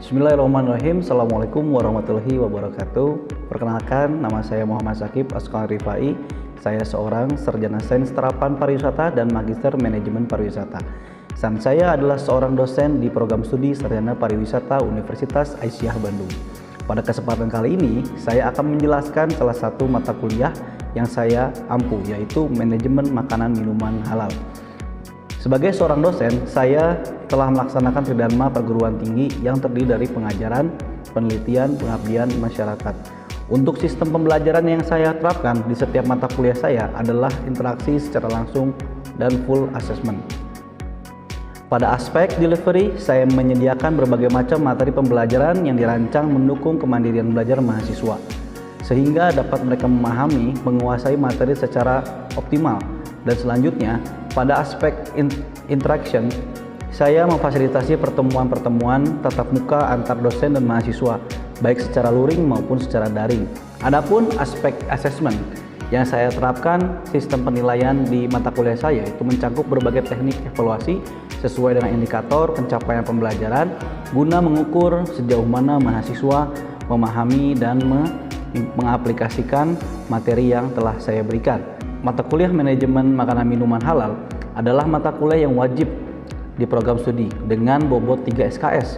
Bismillahirrahmanirrahim. Assalamualaikum warahmatullahi wabarakatuh. Perkenalkan, nama saya Muhammad Syakib Asqar Rifai. Saya seorang sarjana sains terapan pariwisata dan magister manajemen pariwisata. Dan saya adalah seorang dosen di program studi sarjana pariwisata Universitas Aisyah Bandung. Pada kesempatan kali ini, saya akan menjelaskan salah satu mata kuliah yang saya ampu, yaitu manajemen makanan minuman halal. Sebagai seorang dosen, saya telah melaksanakan tridharma perguruan tinggi yang terdiri dari pengajaran, penelitian, pengabdian masyarakat. Untuk sistem pembelajaran yang saya terapkan di setiap mata kuliah saya adalah interaksi secara langsung dan full assessment. Pada aspek delivery, saya menyediakan berbagai macam materi pembelajaran yang dirancang mendukung kemandirian belajar mahasiswa, sehingga dapat mereka memahami, menguasai materi secara optimal. Dan selanjutnya, pada aspek interaction, saya memfasilitasi pertemuan-pertemuan tatap muka antar dosen dan mahasiswa, baik secara luring maupun secara daring. Adapun aspek assessment yang saya terapkan, sistem penilaian di mata kuliah saya itu mencakup berbagai teknik evaluasi sesuai dengan indikator pencapaian pembelajaran guna mengukur sejauh mana mahasiswa memahami dan mengaplikasikan materi yang telah saya berikan. Mata kuliah manajemen makanan minuman halal adalah mata kuliah yang wajib di program studi dengan bobot 3 SKS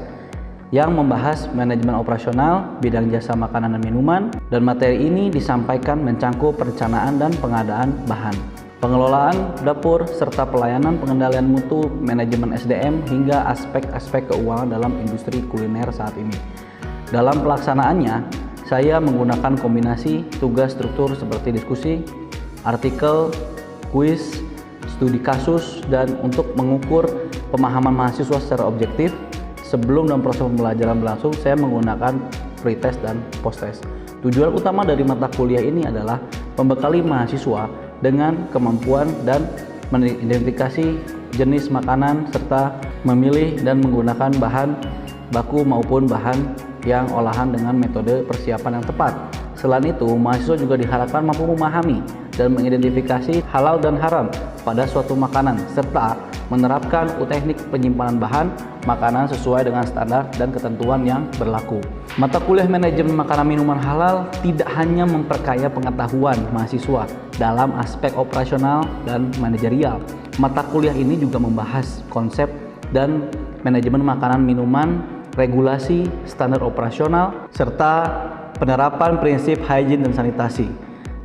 yang membahas manajemen operasional, bidang jasa makanan dan minuman, dan materi ini disampaikan mencakup perencanaan dan pengadaan bahan, pengelolaan dapur, serta pelayanan pengendalian mutu, manajemen SDM, hingga aspek-aspek keuangan dalam industri kuliner saat ini. Dalam pelaksanaannya, saya menggunakan kombinasi tugas struktur seperti diskusi, artikel, kuis, studi kasus, dan untuk mengukur pemahaman mahasiswa secara objektif. Sebelum dan proses pembelajaran berlangsung, saya menggunakan pretest dan posttest. Tujuan utama dari mata kuliah ini adalah membekali mahasiswa dengan kemampuan dan mengidentifikasi jenis makanan serta memilih dan menggunakan bahan baku maupun bahan yang olahan dengan metode persiapan yang tepat. Selain itu, mahasiswa juga diharapkan mampu memahami dan mengidentifikasi halal dan haram pada suatu makanan, serta menerapkan teknik penyimpanan bahan makanan sesuai dengan standar dan ketentuan yang berlaku. Mata kuliah manajemen makanan minuman halal tidak hanya memperkaya pengetahuan mahasiswa dalam aspek operasional dan manajerial. Mata kuliah ini juga membahas konsep dan manajemen makanan minuman, regulasi, standar operasional, serta penerapan prinsip hygiene dan sanitasi.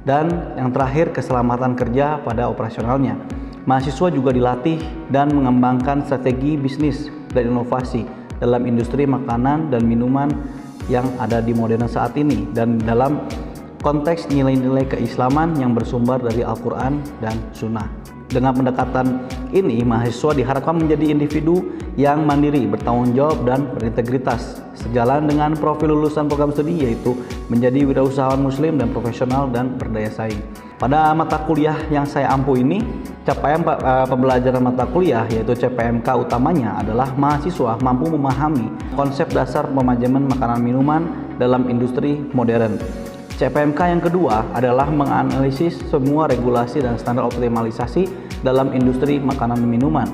Dan yang terakhir, keselamatan kerja pada operasionalnya. Mahasiswa juga dilatih dan mengembangkan strategi bisnis dan inovasi dalam industri makanan dan minuman yang ada di modern saat ini, dan dalam konteks nilai-nilai keislaman yang bersumber dari Al-Quran dan Sunnah. Dengan pendekatan ini, mahasiswa diharapkan menjadi individu yang mandiri, bertanggung jawab, dan berintegritas, sejalan dengan profil lulusan program studi, yaitu menjadi wirausahawan muslim dan profesional dan berdaya saing. Pada mata kuliah yang saya ampu ini, capaian pembelajaran mata kuliah yaitu CPMK utamanya adalah mahasiswa mampu memahami konsep dasar manajemen makanan minuman dalam industri modern. CPMK yang kedua adalah menganalisis semua regulasi dan standar optimalisasi dalam industri makanan minuman.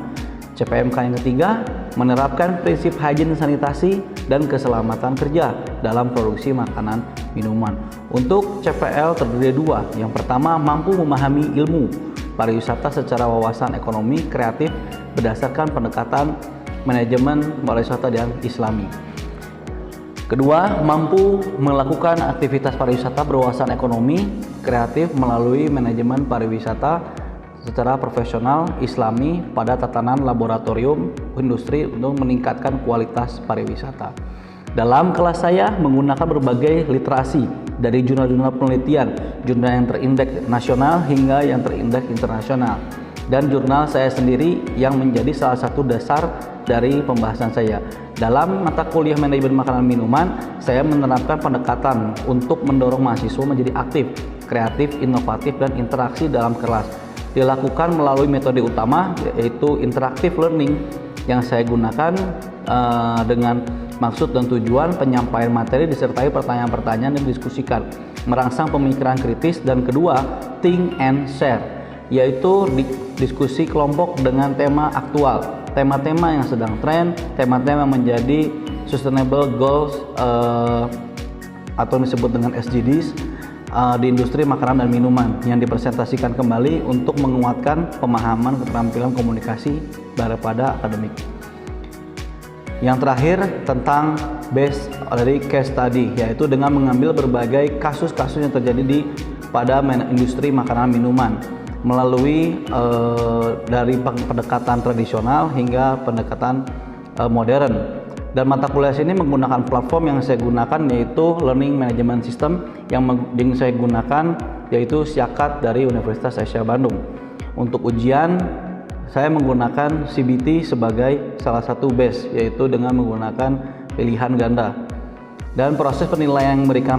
CPMK yang ketiga menerapkan prinsip hygiene sanitasi dan keselamatan kerja dalam produksi makanan minuman. Untuk CPL terdiri dua. Yang pertama, mampu memahami ilmu pariwisata secara wawasan ekonomi kreatif berdasarkan pendekatan manajemen pariwisata dan islami. Kedua, mampu melakukan aktivitas pariwisata berwawasan ekonomi kreatif melalui manajemen pariwisata secara profesional islami pada tatanan laboratorium industri untuk meningkatkan kualitas pariwisata. Dalam kelas saya menggunakan berbagai literasi dari jurnal-jurnal penelitian, jurnal yang terindeks nasional hingga yang terindeks internasional, dan jurnal saya sendiri yang menjadi salah satu dasar dari pembahasan saya. Dalam mata kuliah manajemen makanan minuman, saya menerapkan pendekatan untuk mendorong mahasiswa menjadi aktif, kreatif, inovatif, dan interaksi dalam kelas. Dilakukan melalui metode utama yaitu interactive learning yang saya gunakan dengan maksud dan tujuan penyampaian materi disertai pertanyaan-pertanyaan yang didiskusikan, merangsang pemikiran kritis, dan kedua, think and share, yaitu diskusi kelompok dengan tema aktual, tema-tema yang sedang tren, tema-tema yang menjadi Sustainable Goals atau disebut dengan SDGs di industri makanan dan minuman yang dipresentasikan kembali untuk menguatkan pemahaman keterampilan komunikasi daripada akademik. Yang terakhir tentang based dari case study, yaitu dengan mengambil berbagai kasus-kasus yang terjadi pada industri makanan minuman melalui dari pendekatan tradisional hingga pendekatan modern. Dan mata kuliah ini menggunakan platform yang saya gunakan, yaitu Learning Management System yang saya gunakan yaitu Siakat dari Universitas Asia Bandung. Untuk ujian saya menggunakan CBT sebagai salah satu base, yaitu dengan menggunakan pilihan ganda. Dan proses penilaian yang memberikan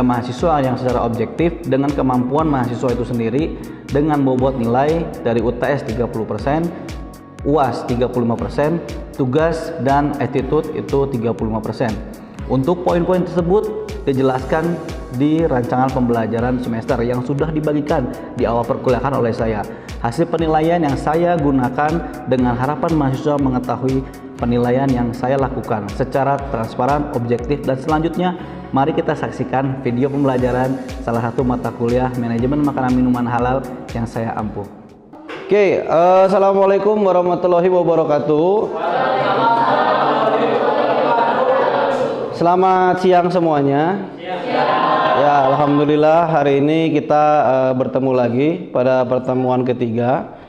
mahasiswa yang secara objektif dengan kemampuan mahasiswa itu sendiri dengan bobot nilai dari UTS 30%, UAS 35%, tugas dan attitude itu 35%. Untuk poin-poin tersebut dijelaskan di rancangan pembelajaran semester yang sudah dibagikan di awal perkuliahan oleh saya. Hasil penilaian yang saya gunakan dengan harapan mahasiswa mengetahui penilaian yang saya lakukan secara transparan, objektif, dan selanjutnya mari kita saksikan video pembelajaran salah satu mata kuliah manajemen makanan minuman halal yang saya ampuh. Oke, assalamualaikum warahmatullahi wabarakatuh. Selamat siang semuanya. Ya, alhamdulillah hari ini kita bertemu lagi pada pertemuan ketiga.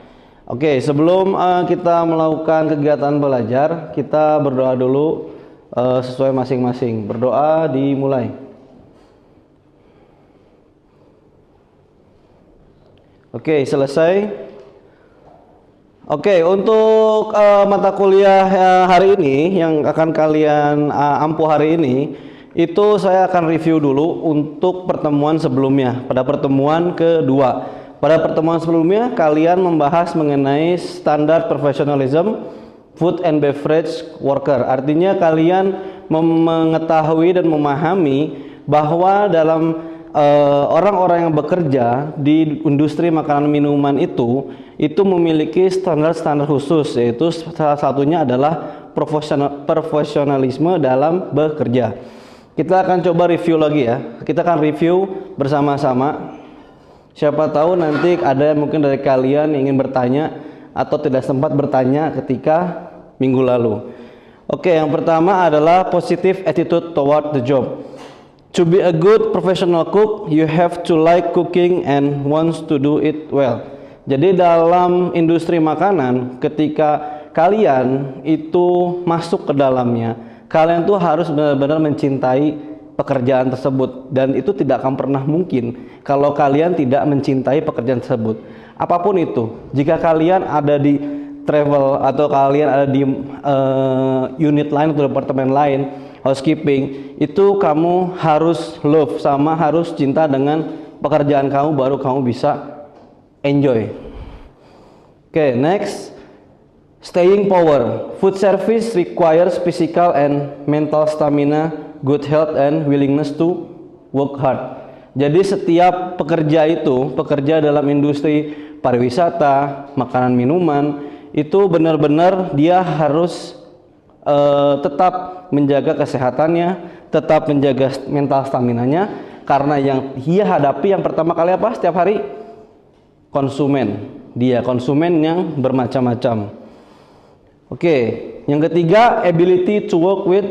Oke, sebelum kita melakukan kegiatan belajar, kita berdoa dulu sesuai masing-masing. Berdoa dimulai. Oke, selesai. Oke, untuk mata kuliah hari ini yang akan kalian ampuh hari ini, itu saya akan review dulu untuk pertemuan sebelumnya. Pada pertemuan kedua, pada pertemuan sebelumnya kalian membahas mengenai standar professionalism food and beverage worker. Artinya kalian mengetahui dan memahami bahwa dalam orang-orang yang bekerja di industri makanan minuman itu memiliki standar-standar khusus, yaitu salah satunya adalah profesionalisme dalam bekerja. Kita akan coba review lagi ya. Kita akan review bersama-sama. Siapa tahu nanti ada mungkin dari kalian yang ingin bertanya atau tidak sempat bertanya ketika minggu lalu. Oke, yang pertama adalah positive attitude toward the job. To be a good professional cook, you have to like cooking and wants to do it well. Jadi dalam industri makanan, ketika kalian itu masuk ke dalamnya, kalian tuh harus benar-benar mencintai pekerjaan tersebut, dan itu tidak akan pernah mungkin kalau kalian tidak mencintai pekerjaan tersebut. Apapun itu, jika kalian ada di travel atau kalian ada di unit lain atau departemen lain, housekeeping, itu kamu harus love sama harus cinta dengan pekerjaan kamu, baru kamu bisa enjoy. Oke, next, staying power. Food service requires physical and mental stamina, good health and willingness to work hard. Jadi setiap pekerja dalam industri pariwisata, makanan minuman, itu benar-benar dia harus tetap menjaga kesehatannya, tetap menjaga mental staminanya, karena yang dia hadapi yang pertama kali apa setiap hari? Konsumen. Dia konsumen yang bermacam-macam. Oke, yang ketiga, ability to work with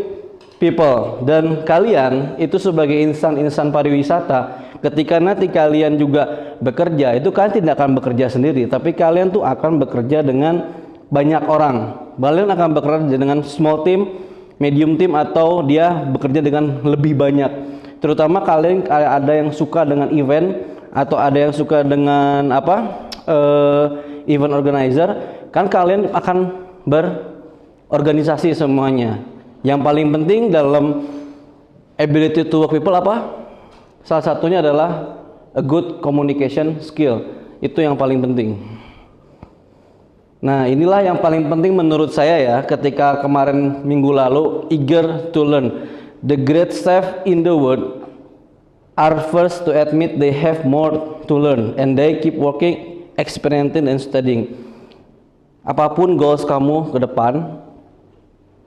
people. Dan kalian itu sebagai insan pariwisata, ketika nanti kalian juga bekerja, itu kalian tidak akan bekerja sendiri, tapi kalian tuh akan bekerja dengan banyak orang. Kalian akan bekerja dengan small team, medium team, atau dia bekerja dengan lebih banyak. Terutama kalian ada yang suka dengan event atau ada yang suka dengan event organizer, kan kalian akan berorganisasi semuanya. Yang paling penting dalam ability to work people apa? Salah satunya adalah a good communication skill. Itu yang paling penting. Nah, inilah yang paling penting menurut saya ya, ketika kemarin minggu lalu eager to learn. The great chef in the world are first to admit they have more to learn and they keep working, experimenting and studying. Apapun goals kamu ke depan,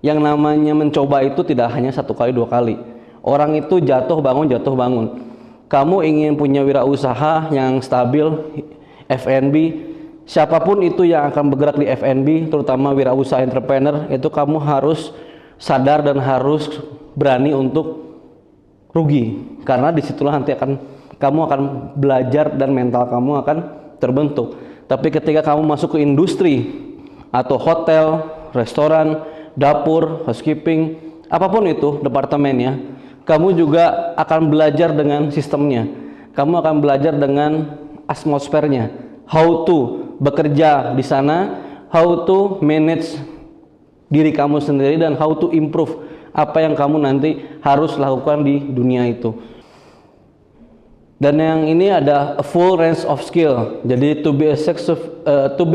Yang namanya mencoba itu tidak hanya 1 kali 2 kali. Orang itu jatuh bangun. Kamu ingin punya wirausaha yang stabil, F&B, siapapun itu yang akan bergerak di F&B, terutama wirausaha entrepreneur, itu kamu harus sadar dan harus berani untuk rugi, karena disitulah nanti kamu akan belajar dan mental kamu akan terbentuk. Tapi ketika kamu masuk ke industri atau hotel, restoran, dapur, housekeeping, apapun itu departemennya, kamu juga akan belajar dengan sistemnya, kamu akan belajar dengan atmosfernya, how to bekerja di sana, how to manage diri kamu sendiri, dan how to improve apa yang kamu nanti harus lakukan di dunia itu. Dan yang ini ada a full range of skill. Jadi to be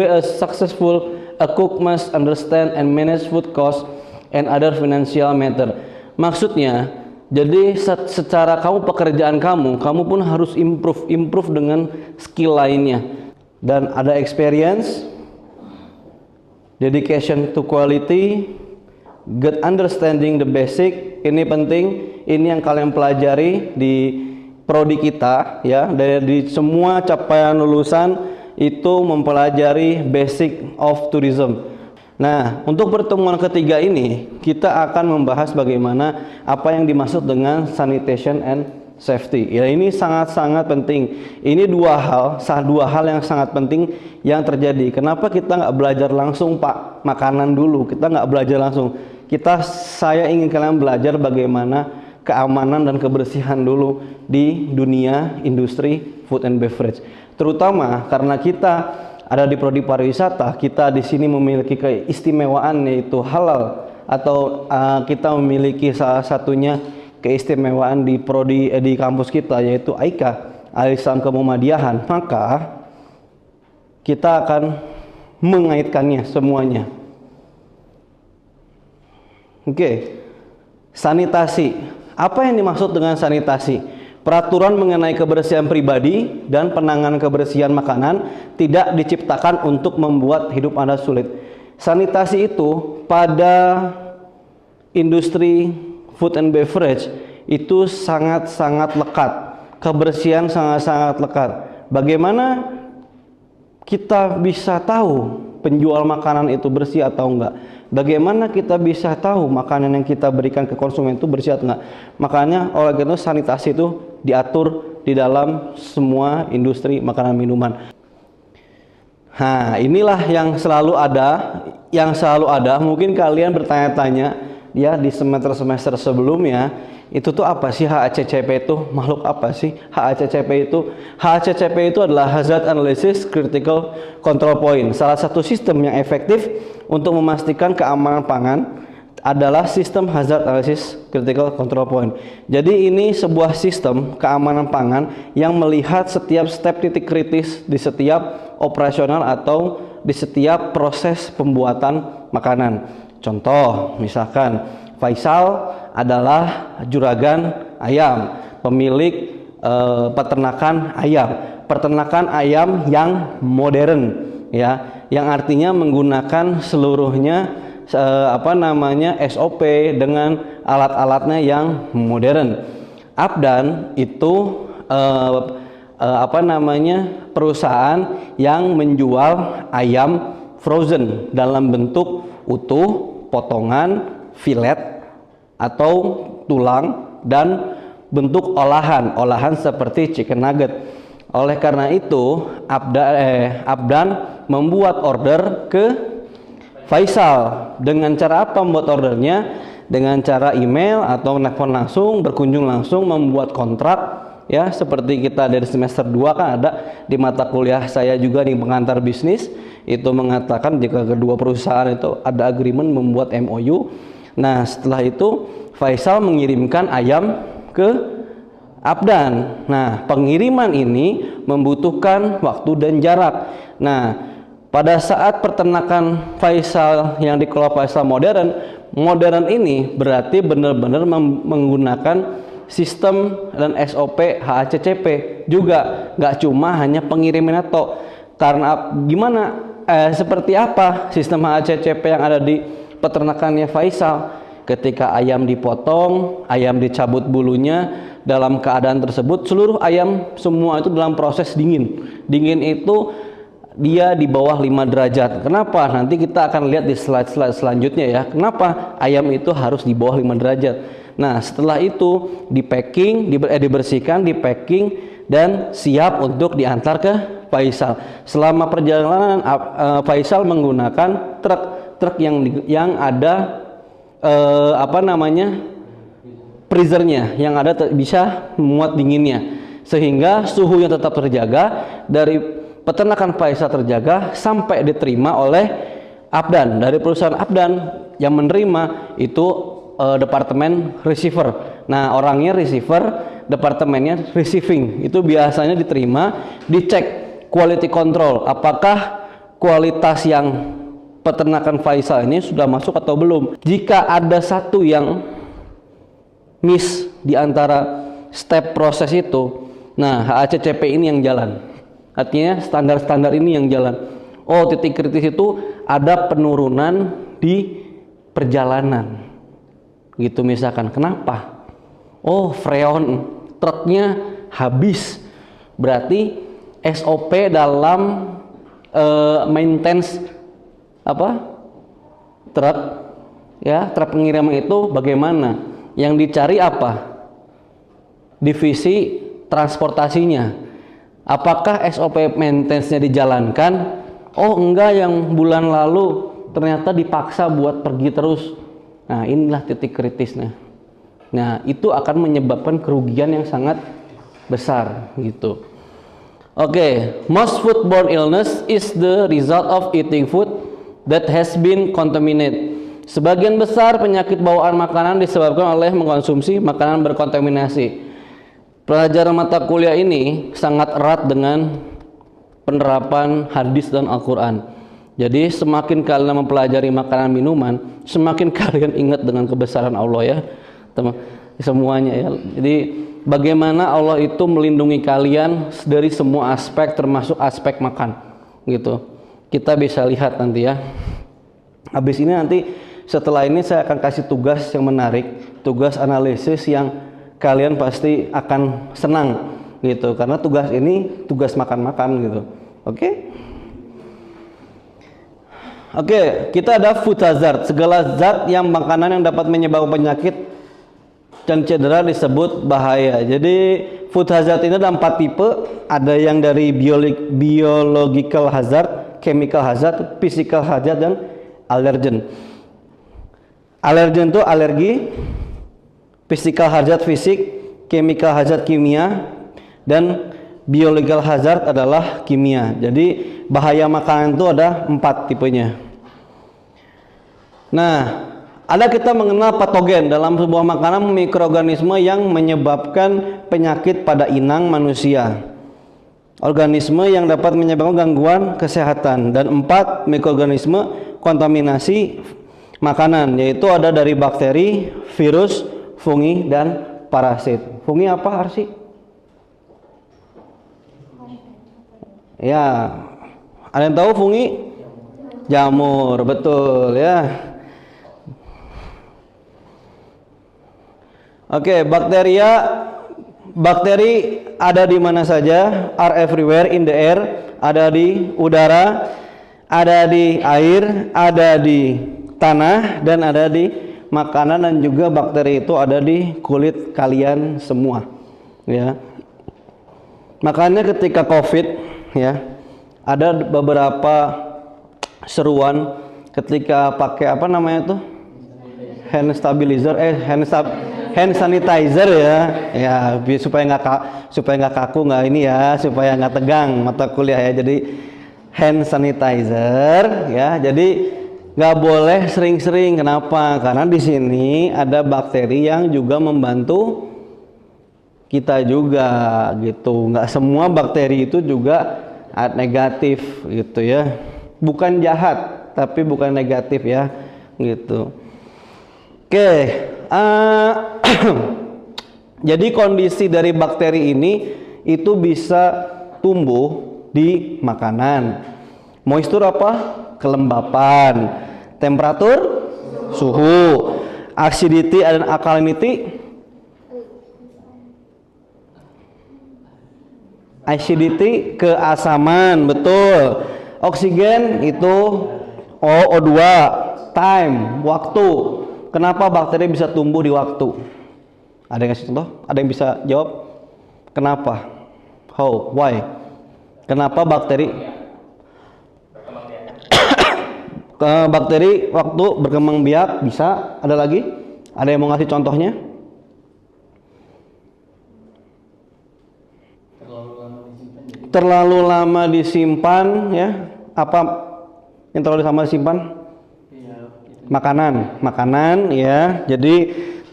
a successful, a cook must understand and manage food cost and other financial matter. Maksudnya, jadi secara pekerjaan kamu pun harus improve dengan skill lainnya. Dan ada experience, dedication to quality, good understanding the basic. Ini penting, ini yang kalian pelajari di prodi kita ya. Dari semua capaian lulusan itu mempelajari basic of tourism. Nah, untuk pertemuan ketiga ini kita akan membahas bagaimana apa yang dimaksud dengan sanitation and safety. Ya, ini sangat-sangat penting. Ini dua hal yang sangat penting yang terjadi. Kenapa kita nggak belajar langsung Pak makanan dulu? Kita nggak belajar langsung. Saya ingin kalian belajar bagaimana keamanan dan kebersihan dulu di dunia industri food and beverage. Terutama karena kita ada di prodi pariwisata, kita di sini memiliki keistimewaan yaitu halal, atau kita memiliki salah satunya keistimewaan di prodi di kampus kita yaitu AIKA, Al-Islam Kemuhamadiyahan. Maka kita akan mengaitkannya semuanya. Oke. Sanitasi. Apa yang dimaksud dengan sanitasi? Peraturan mengenai kebersihan pribadi dan penanganan kebersihan makanan tidak diciptakan untuk membuat hidup Anda sulit. Sanitasi itu pada industri food and beverage itu sangat-sangat lekat. Kebersihan sangat-sangat lekat. Bagaimana kita bisa tahu penjual makanan itu bersih atau enggak? Bagaimana kita bisa tahu makanan yang kita berikan ke konsumen itu bersih atau enggak? Makanya oleh karena itu sanitasi itu diatur di dalam semua industri makanan minuman. Nah, inilah yang selalu ada. Mungkin kalian bertanya-tanya ya di semester sebelumnya, itu tuh apa sih HACCP itu? Makhluk apa sih HACCP itu? HACCP itu adalah Hazard Analysis Critical Control Point. Salah satu sistem yang efektif untuk memastikan keamanan pangan adalah sistem Hazard Analysis Critical Control Point. Jadi ini sebuah sistem keamanan pangan yang melihat setiap step titik kritis di setiap operasional atau di setiap proses pembuatan makanan. Contoh, misalkan Faisal adalah juragan ayam, pemilik peternakan ayam yang modern ya, yang artinya menggunakan seluruhnya SOP dengan alat-alatnya yang modern. Abdan itu perusahaan yang menjual ayam frozen dalam bentuk utuh, potongan, filet atau tulang, dan bentuk olahan seperti chicken nugget. Oleh karena itu Abdan membuat order ke Faisal. Dengan cara apa membuat ordernya? Dengan cara email atau nelpon langsung, berkunjung langsung, membuat kontrak ya, seperti kita dari semester 2 kan ada di mata kuliah saya juga di pengantar bisnis, itu mengatakan jika kedua perusahaan itu ada agreement membuat MOU. Nah, setelah itu Faisal mengirimkan ayam ke Abdan. Nah, pengiriman ini membutuhkan waktu dan jarak. Nah, pada saat peternakan Faisal yang dikelola Faisal modern ini berarti benar-benar menggunakan sistem dan SOP HACCP juga, nggak cuma hanya pengiriman atau karena gimana seperti apa sistem HACCP yang ada di peternakannya Faisal. Ketika ayam dipotong, ayam dicabut bulunya, dalam keadaan tersebut seluruh ayam semua itu dalam proses dingin. Dingin itu dia di bawah 5 derajat. Kenapa? Nanti kita akan lihat di slide-slide selanjutnya ya. Kenapa ayam itu harus di bawah 5 derajat? Nah, setelah itu dibersihkan, dipacking dan siap untuk diantar ke Faisal. Selama perjalanan Faisal menggunakan truk yang ada freezernya, yang ada bisa memuat dinginnya, sehingga suhunya tetap terjaga, dari peternakan Faisal terjaga sampai diterima oleh Abdan, dari perusahaan Abdan yang menerima itu departemen receiver. Nah, orangnya receiver, departemennya receiving, itu biasanya diterima, dicek quality control, apakah kualitas yang peternakan Faisal ini sudah masuk atau belum. Jika ada satu yang miss di antara step proses itu, nah HACCP ini yang jalan. Artinya standar-standar ini yang jalan. Oh, titik kritis itu ada penurunan di perjalanan. Gitu misalkan. Kenapa? Oh, freon truknya habis. Berarti SOP dalam maintenance truk pengiriman itu bagaimana? Yang dicari apa? Divisi transportasinya. Apakah SOP maintenance-nya dijalankan? Oh enggak, yang bulan lalu ternyata dipaksa buat pergi terus. Nah, inilah titik kritisnya. Nah, itu akan menyebabkan kerugian yang sangat besar gitu. Oke, most foodborne illness is the result of eating food that has been contaminated. Sebagian besar penyakit bawaan makanan disebabkan oleh mengkonsumsi makanan berkontaminasi. Pelajaran mata kuliah ini sangat erat dengan penerapan hadis dan Al-Quran. Jadi semakin kalian mempelajari makanan minuman, semakin kalian ingat dengan kebesaran Allah ya, teman semuanya ya. Jadi bagaimana Allah itu melindungi kalian dari semua aspek, termasuk aspek makan gitu. Kita bisa lihat nanti ya. Habis ini nanti setelah ini saya akan kasih tugas yang menarik, tugas analisis yang kalian pasti akan senang gitu, karena tugas ini tugas makan-makan gitu. Oke, kita ada food hazard, segala zat yang makanan yang dapat menyebabkan penyakit dan cedera disebut bahaya. Jadi food hazard ini ada 4 tipe, ada yang dari biological hazard, chemical hazard, physical hazard, dan allergen. Allergen itu alergi, physical hazard fisik, chemical hazard kimia, dan biological hazard adalah kimia. Jadi bahaya makanan itu ada 4 tipenya. Nah, ada kita mengenal patogen dalam sebuah makanan, mikroorganisme yang menyebabkan penyakit pada inang manusia. Organisme yang dapat menyebabkan gangguan kesehatan, dan 4 mikroorganisme kontaminasi makanan, yaitu ada dari bakteri, virus, fungi, dan parasit. Fungi apa, Arsi? Ya, ada yang tahu fungi? Jamur, betul ya. Oke, bakteri ada di mana saja? Are everywhere in the air, ada di udara, ada di air, ada di tanah, dan ada di makanan, dan juga bakteri itu ada di kulit kalian semua ya. Makanya ketika COVID ya, ada beberapa seruan ketika pakai apa namanya tuh, hand sanitizer ya supaya nggak kaku, nggak ini ya, supaya nggak tegang mata kuliah ya. Jadi hand sanitizer ya, jadi nggak boleh sering-sering. Kenapa? Karena di sini ada bakteri yang juga membantu kita juga gitu. Nggak semua bakteri itu juga negatif gitu ya, bukan jahat tapi bukan negatif ya gitu. Oke, jadi kondisi dari bakteri ini itu bisa tumbuh di makanan. Moistur apa? Kelembapan. Temperatur? Suhu. Acidity dan alkalinity. Acidity keasaman, betul. Oksigen itu O2. Time, waktu. Kenapa bakteri bisa tumbuh di waktu? Ada yang kasih contoh? Ada yang bisa jawab? Kenapa? How? Why? Kenapa bakteri bakteri waktu berkembang biak bisa? Ada lagi? Ada yang mau ngasih contohnya? Terlalu lama disimpan, ya. Apa yang terlalu lama disimpan? Makanan, ya. Jadi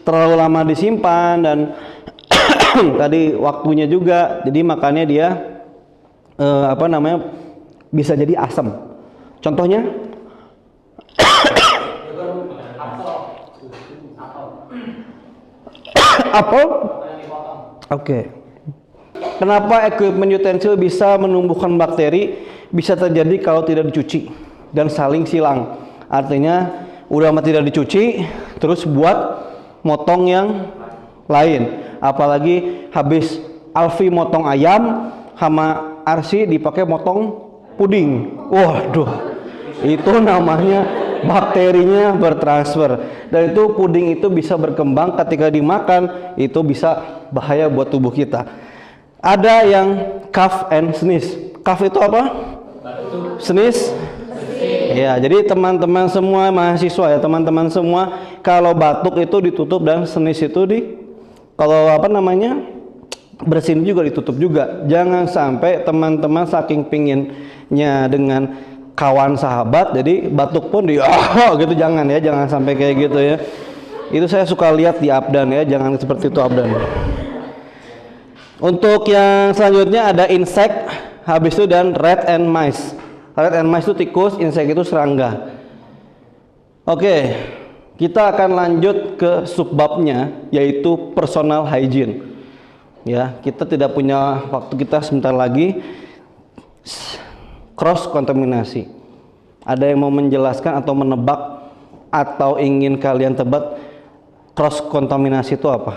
terlalu lama disimpan dan tadi waktunya juga, jadi makanya dia bisa jadi asam. Contohnya? Apel? Oke. Kenapa equipment utensil bisa menumbuhkan bakteri? Bisa terjadi kalau tidak dicuci dan saling silang. Artinya udah tidak dicuci, terus buat motong yang lain. Apalagi habis Alfi motong ayam, sama Arsi dipakai motong puding. Waduh, itu namanya bakterinya bertransfer. Dan itu puding itu bisa berkembang ketika dimakan, itu bisa bahaya buat tubuh kita. Ada yang cough and sneeze. Cough itu apa? Sneeze. Ya, jadi teman-teman semua mahasiswa ya, teman-teman semua, kalau batuk itu ditutup dan sneeze itu kalau bersin juga ditutup juga. Jangan sampai teman-teman saking pinginnya dengan kawan sahabat, jadi batuk pun gitu, jangan ya, jangan sampai kayak gitu ya. Itu saya suka lihat di Abdan ya, jangan seperti itu Abdan. Untuk yang selanjutnya ada insect, habis itu dan rat and mice. Rat and mice itu tikus, insect itu serangga. Oke, kita akan lanjut ke subbabnya, yaitu personal hygiene. Ya, kita tidak punya waktu, kita sebentar lagi. Cross kontaminasi. Ada yang mau menjelaskan atau menebak atau ingin kalian tebak cross kontaminasi itu apa?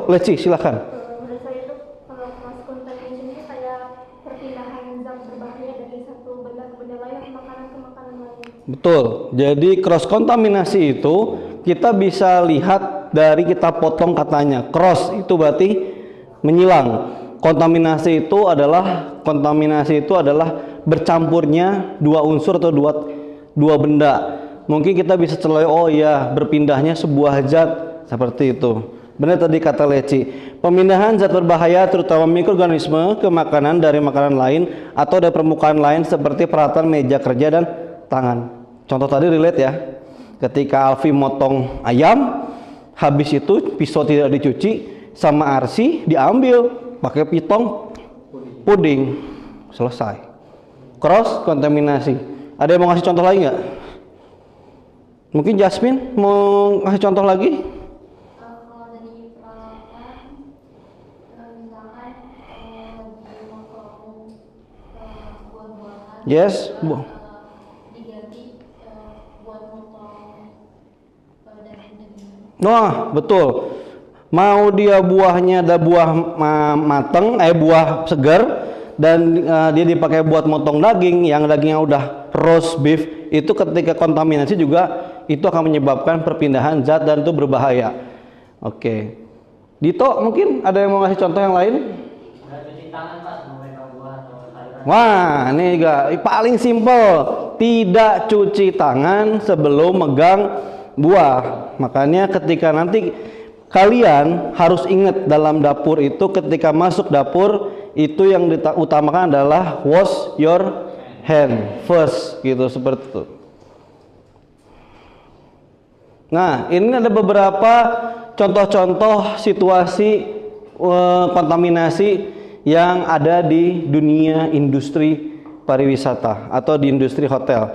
Leci, silakan. Menurut saya itu kalau cross contamination itu kayak perpindahan zat berbahaya dari satu benda ke benda lain atau makanan ke makanan lain. Betul. Jadi cross kontaminasi itu kita bisa lihat dari kita potong katanya. Cross itu berarti menyilang. Kontaminasi itu adalah bercampurnya dua unsur atau dua benda. Mungkin kita bisa celai, berpindahnya sebuah zat seperti itu. Benar tadi kata Leci. Pemindahan zat berbahaya terutama mikroorganisme ke makanan dari makanan lain atau dari permukaan lain seperti peralatan meja kerja dan tangan. Contoh tadi relate ya. Ketika Alfi motong ayam, habis itu pisau tidak dicuci, sama Arsi diambil pakai pitong puding, selesai. Cross kontaminasi. Ada yang mau ngasih contoh lagi nggak? Mungkin Jasmine mau ngasih contoh lagi? Kalau dari peralatan, misalkan motong buah-buahan, Yes, diganti buat motong daging-daging. Nah, betul. Mau dia buahnya ada buah mateng, buah segar, dan dia dipakai buat motong daging, yang dagingnya udah roast beef, itu ketika kontaminasi juga itu akan menyebabkan perpindahan zat dan itu berbahaya. Oke. Dito, mungkin ada yang mau ngasih contoh yang lain? Wah, ini juga paling simpel, tidak cuci tangan sebelum megang buah. Makanya ketika nanti kalian harus ingat dalam dapur itu, ketika masuk dapur itu yang diutamakan adalah wash your hand first, gitu, seperti itu. Nah, ini ada beberapa contoh-contoh situasi kontaminasi yang ada di dunia industri pariwisata atau di industri hotel,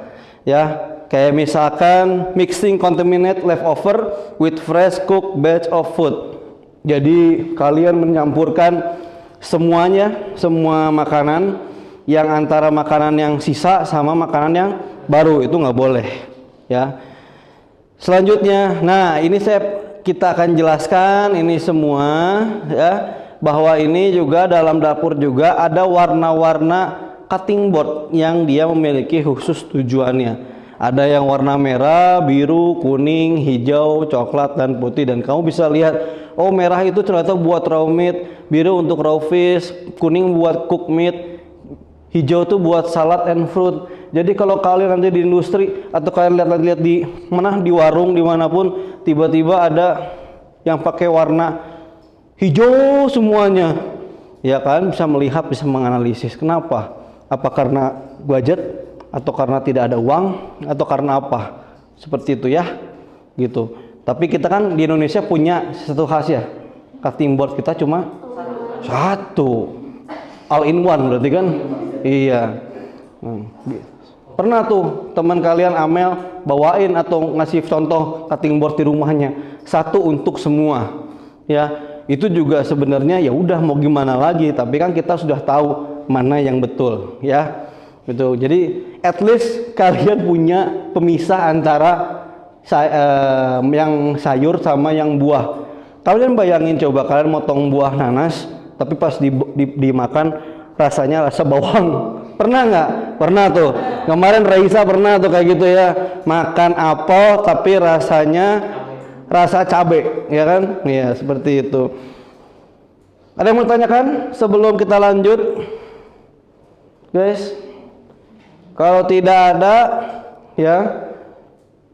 ya. Kayak misalkan mixing contaminate leftover with fresh cooked batch of food. Jadi kalian menyampurkan semuanya, semua makanan yang antara makanan yang sisa sama makanan yang baru, itu nggak boleh, ya. Selanjutnya, nah ini kita akan jelaskan ini semua ya, bahwa ini juga dalam dapur juga ada warna-warna cutting board yang dia memiliki khusus tujuannya. Ada yang warna merah, biru, kuning, hijau, coklat, dan putih. Dan kamu bisa lihat, oh merah itu ternyata buat raw meat, biru untuk raw fish, kuning buat cooked meat, hijau tuh buat salad and fruit. Jadi kalau kalian nanti di industri atau kalian lihat di mana, di warung dimanapun, tiba-tiba ada yang pakai warna hijau semuanya, ya kan, bisa melihat, bisa menganalisis. Kenapa? Apa karena budget, atau karena tidak ada uang, atau karena apa? Seperti itu ya, gitu. Tapi kita kan di Indonesia punya satu khas ya, cutting board kita cuma satu, all in one berarti kan? Iya. Pernah tuh teman kalian Amel bawain atau ngasih contoh cutting board di rumahnya, satu untuk semua, ya. Itu juga sebenarnya ya udah mau gimana lagi, tapi kan kita sudah tahu mana yang betul, ya. Gitu. Jadi at least kalian punya pemisah antara yang sayur sama yang buah. Kalian bayangin coba kalian motong buah nanas, tapi pas dimakan rasanya rasa bawang. Pernah nggak? Pernah tuh. Kemarin Raisa pernah tuh kayak gitu ya. Makan apel tapi rasanya rasa cabe, ya kan? Iya, seperti itu. Ada yang mau tanyakan sebelum kita lanjut? Guys, kalau tidak ada, ya,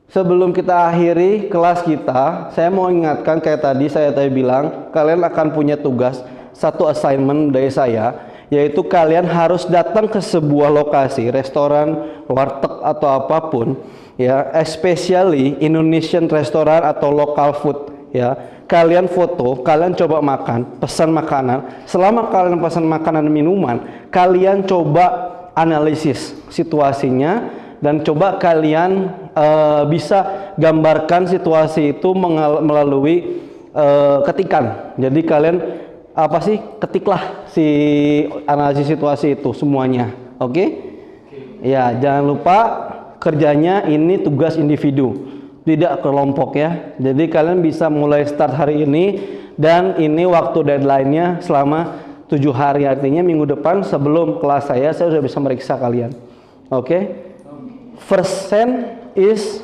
sebelum kita akhiri kelas kita, saya mau ingatkan kayak tadi saya bilang, kalian akan punya tugas, satu assignment dari saya, yaitu kalian harus datang ke sebuah lokasi, restoran, warteg atau apapun, ya, especially Indonesian restoran atau local food, ya. Kalian foto, kalian coba makan, pesan makanan. Selama kalian pesan makanan dan minuman, kalian coba analisis situasinya dan coba kalian bisa gambarkan situasi itu melalui ketikan. Jadi kalian ketiklah si analisis situasi itu semuanya. Oke? Ya, jangan lupa kerjanya ini tugas individu, tidak kelompok ya. Jadi kalian bisa mulai start hari ini dan ini waktu deadline-nya selama 7 hari, artinya minggu depan sebelum kelas saya sudah bisa meriksa kalian. Oke? First send is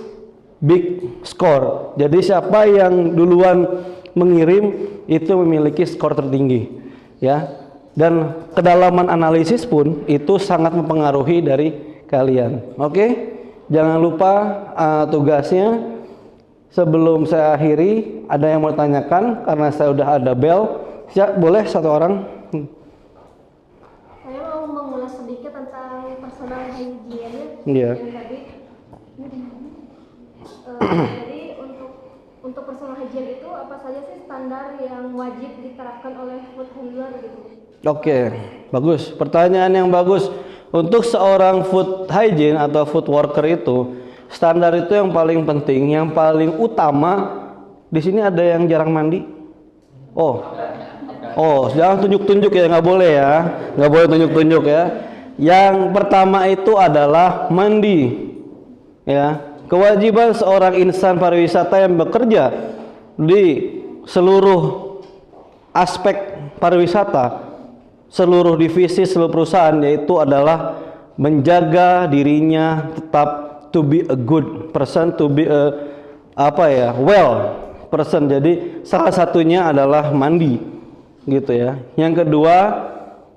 big score. Jadi siapa yang duluan mengirim itu memiliki skor tertinggi, ya. Dan kedalaman analisis pun itu sangat mempengaruhi dari kalian. Oke? Jangan lupa tugasnya. Sebelum saya akhiri, ada yang mau tanyakan karena saya udah ada bel. Ya, boleh satu orang. Saya mau mengulas sedikit tentang personal hygiene Iya. yang tadi. Jadi untuk personal hygiene itu apa saja sih standar yang wajib diterapkan oleh food handler gitu? Oke, bagus. Pertanyaan yang bagus. Untuk seorang food hygiene atau food worker itu, standar itu yang paling penting, yang paling utama. Di sini ada yang jarang mandi? Oh, jangan tunjuk-tunjuk ya, nggak boleh ya, nggak boleh tunjuk-tunjuk ya. Yang pertama itu adalah mandi, ya. Kewajiban seorang insan pariwisata yang bekerja di seluruh aspek pariwisata, seluruh divisi, seluruh perusahaan, yaitu adalah menjaga dirinya tetap to be a good person, to be a well person. Jadi salah satunya adalah mandi, gitu ya. Yang kedua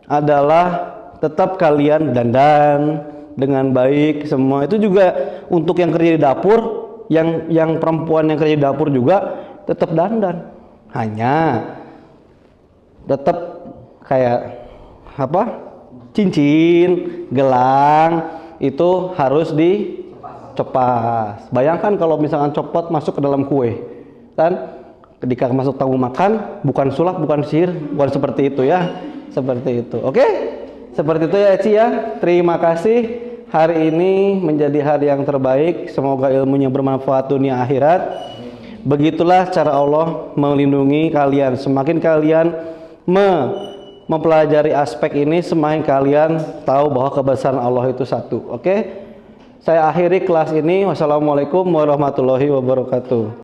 adalah tetap kalian dandan dengan baik semua. Itu juga untuk yang kerja di dapur, yang perempuan yang kerja di dapur juga tetap dandan. Hanya tetap kayak cincin, gelang itu harus dicepas. Bayangkan kalau misalkan copot masuk ke dalam kue, kan? Ketika masuk tamu makan, bukan sulap, bukan sihir, bukan seperti itu ya. Seperti itu. Oke? Seperti itu ya Eci ya. Terima kasih. Hari ini menjadi hari yang terbaik. Semoga ilmunya bermanfaat dunia akhirat. Begitulah cara Allah melindungi kalian. Semakin kalian mempelajari aspek ini, semakin kalian tahu bahwa kebesaran Allah itu satu. Oke? Saya akhiri kelas ini. Wassalamualaikum warahmatullahi wabarakatuh.